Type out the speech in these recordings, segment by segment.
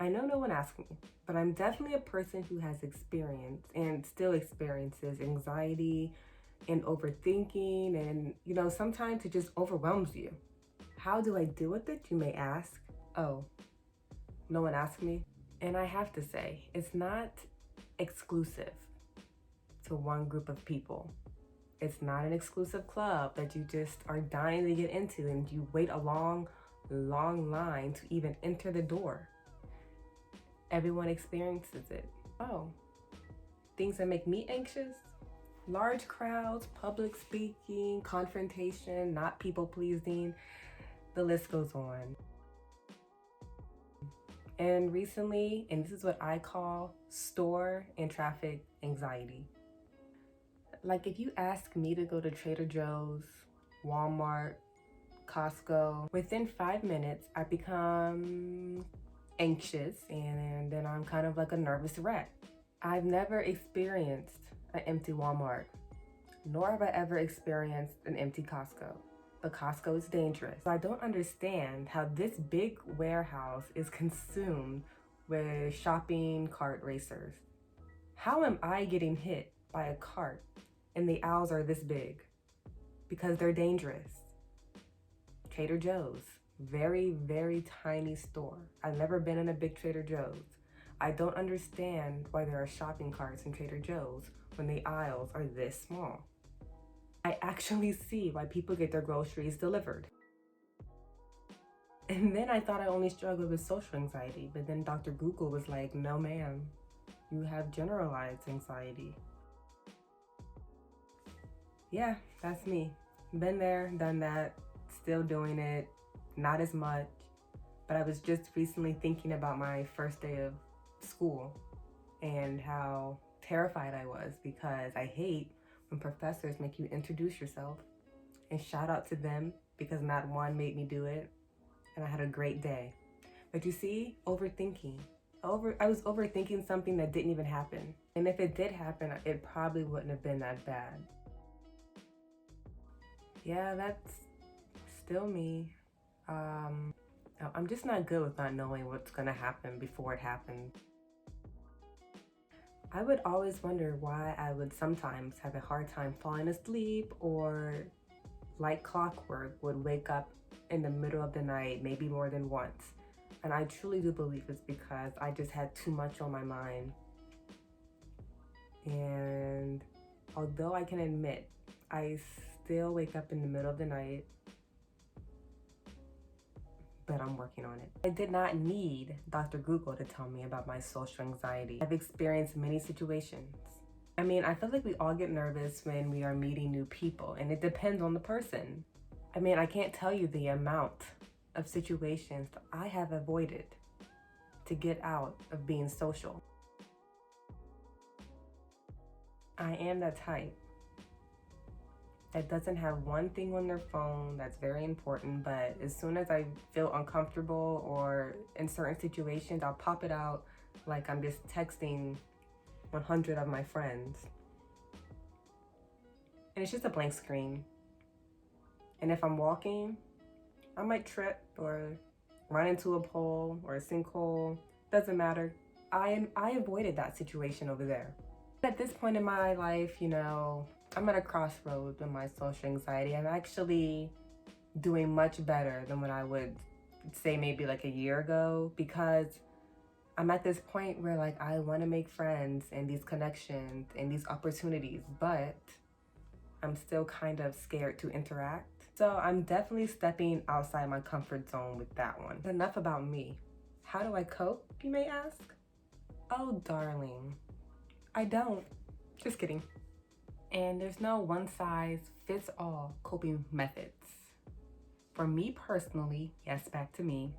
I know no one asked me, but I'm definitely a person who has experienced and still experiences anxiety and overthinking, and sometimes it just overwhelms you. How do I deal with it, you may ask? Oh, no one asked me? And I have to say, it's not exclusive to one group of people. It's not an exclusive club that you just are dying to get into and you wait a long, long line to even enter the door. Everyone experiences it. Oh, things that make me anxious? Large crowds, public speaking, confrontation, not people pleasing. The list goes on. And recently, and this is what I call store and traffic anxiety. Like if you ask me to go to Trader Joe's, Walmart, Costco, within 5 minutes, I become anxious and then I'm kind of like a nervous wreck. I've never experienced an empty Walmart, nor have I ever experienced an empty Costco. But Costco is dangerous. I don't understand how this big warehouse is consumed with shopping cart racers. How am I getting hit by a cart and the aisles are this big? Because they're dangerous. Trader Joe's, very, very tiny store. I've never been in a big Trader Joe's. I don't understand why there are shopping carts in Trader Joe's when the aisles are this small. I actually see why people get their groceries delivered. And then I thought I only struggled with social anxiety, but then Dr. Google was like, no ma'am, you have generalized anxiety. Yeah, that's me. Been there, done that, still doing it, not as much. But I was just recently thinking about my first day of school and how terrified I was because I hate when professors make you introduce yourself, and shout out to them because not one made me do it, and I had a great day. But you see, overthinking. I was overthinking something that didn't even happen. And if it did happen, it probably wouldn't have been that bad. Yeah, that's still me. I'm just not good with not knowing what's gonna happen before it happens. I would always wonder why I would sometimes have a hard time falling asleep, or like clockwork would wake up in the middle of the night, maybe more than once. And I truly do believe it's because I just had too much on my mind. And although I can admit, I still wake up in the middle of the night, but I'm working on it. I did not need Dr. Google to tell me about my social anxiety. I've experienced many situations. I mean, I feel like we all get nervous when we are meeting new people, and it depends on the person. I mean, I can't tell you the amount of situations that I have avoided to get out of being social. I am that type that doesn't have one thing on their phone that's very important, but as soon as I feel uncomfortable or in certain situations, I'll pop it out like I'm just texting 100 of my friends. And it's just a blank screen. And if I'm walking, I might trip or run into a pole or a sinkhole. Doesn't matter. I avoided that situation over there. At this point in my life, I'm at a crossroads with my social anxiety. I'm actually doing much better than what I would say maybe like a year ago, because I'm at this point where like I want to make friends and these connections and these opportunities, but I'm still kind of scared to interact. So I'm definitely stepping outside my comfort zone with that one. Enough about me. How do I cope, you may ask? Oh, darling, I don't. Just kidding. And there's no one size fits all coping methods. For me personally, yes, back to me,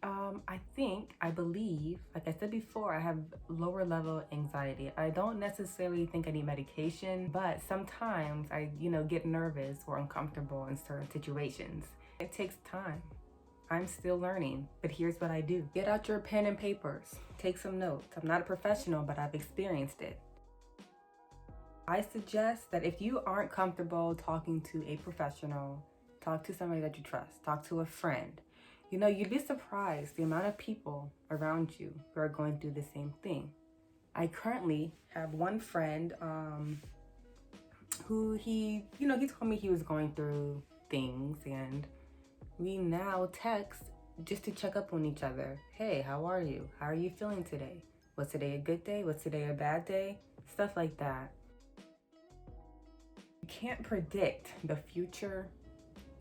I believe, like I said before, I have lower level anxiety. I don't necessarily think I need medication, but sometimes I, get nervous or uncomfortable in certain situations. It takes time. I'm still learning, but here's what I do. Get out your pen and papers. Take some notes. I'm not a professional, but I've experienced it. I suggest that if you aren't comfortable talking to a professional, talk to somebody that you trust. Talk to a friend. You'd be surprised the amount of people around you who are going through the same thing. I currently have one friend who he told me he was going through things, and we now text just to check up on each other. Hey, how are you? How are you feeling today? Was today a good day? Was today a bad day? Stuff like that. You can't predict the future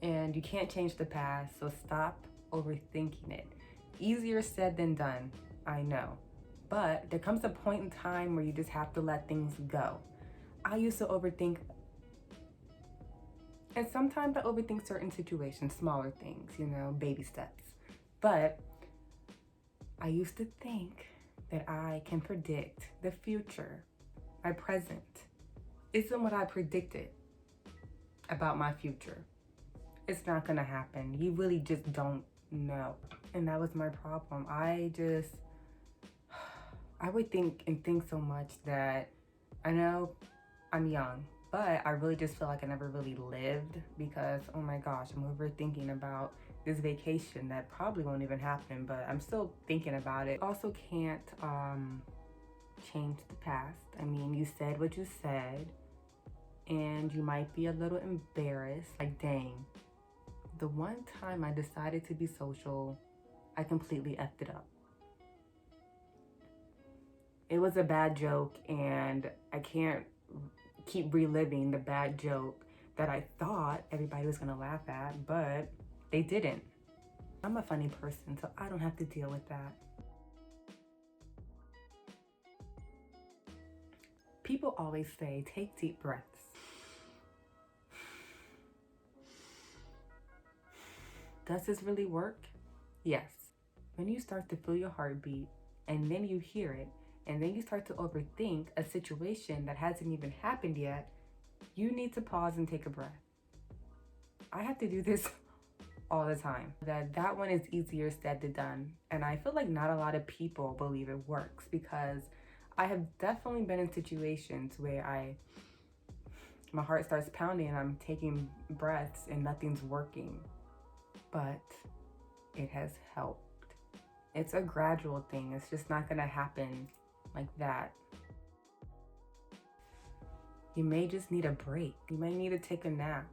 and you can't change the past, so stop overthinking it. Easier said than done, I know. But there comes a point in time where you just have to let things go. I used to overthink, and sometimes I overthink certain situations, smaller things, baby steps. But I used to think that I can predict the future. My present isn't what I predicted about my future. It's not gonna happen. You really just don't know. And that was my problem. I would think and think so much that I know I'm young, but I really just feel like I never really lived because, oh my gosh, I'm overthinking about this vacation that probably won't even happen, but I'm still thinking about it. Also can't change the past. I mean, you said what you said, and you might be a little embarrassed. Like, dang, the one time I decided to be social, I completely effed it up. It was a bad joke, and I can't keep reliving the bad joke that I thought everybody was gonna laugh at, but they didn't. I'm a funny person, so I don't have to deal with that. People always say, take deep breaths. Does this really work? Yes. When you start to feel your heartbeat, and then you hear it, and then you start to overthink a situation that hasn't even happened yet, you need to pause and take a breath. I have to do this all the time. That one is easier said than done. And I feel like not a lot of people believe it works because I have definitely been in situations where my heart starts pounding and I'm taking breaths and nothing's working. But it has helped. It's a gradual thing. It's just not gonna happen like that. You may just need a break. You may need to take a nap.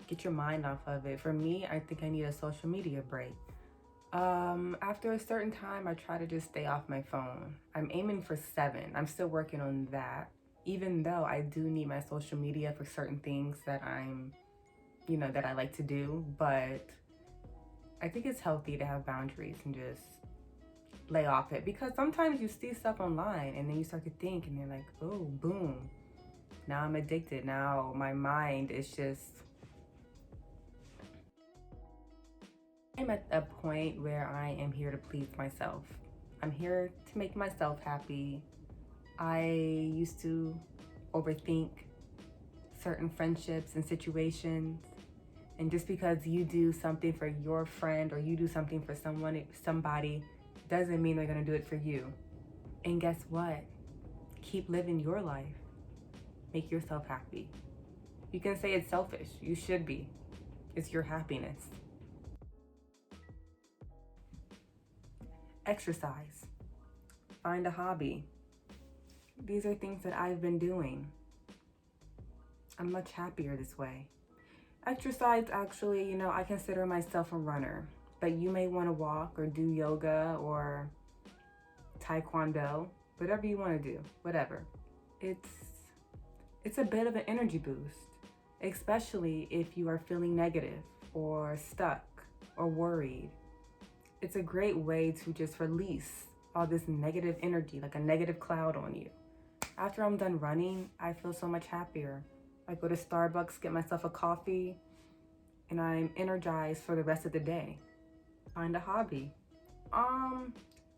Get your mind off of it. For me, I think I need a social media break. After a certain time, I try to just stay off my phone. I'm aiming for 7. I'm still working on that. Even though I do need my social media for certain things that that I like to do, but I think it's healthy to have boundaries and just lay off it, because sometimes you see stuff online and then you start to think and you're like, oh, boom, now I'm addicted. Now my mind is just, I'm at a point where I am here to please myself. I'm here to make myself happy. I used to overthink certain friendships and situations. And just because you do something for your friend or you do something for somebody, doesn't mean they're gonna do it for you. And guess what? Keep living your life. Make yourself happy. You can say it's selfish. You should be. It's your happiness. Exercise. Find a hobby. These are things that I've been doing. I'm much happier this way. Exercise, actually, I consider myself a runner, but you may want to walk or do yoga or taekwondo, whatever you want to do, whatever. It's a bit of an energy boost, especially if you are feeling negative or stuck or worried. It's a great way to just release all this negative energy, like a negative cloud on you. After I'm done running, I feel so much happier. I go to Starbucks, get myself a coffee, and I'm energized for the rest of the day. Find a hobby. I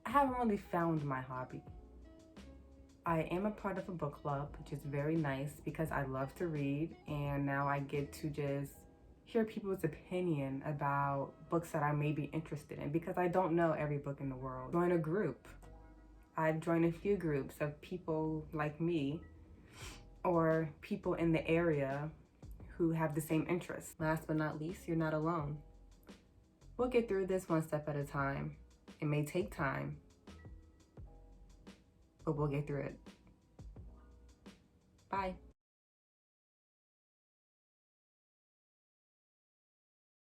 haven't really found my hobby. I am a part of a book club, which is very nice because I love to read, and now I get to just hear people's opinion about books that I may be interested in, because I don't know every book in the world. Join a group. I've joined a few groups of people like me or people in the area who have the same interests. Last but not least, you're not alone. We'll get through this one step at a time. It may take time, but we'll get through it. Bye.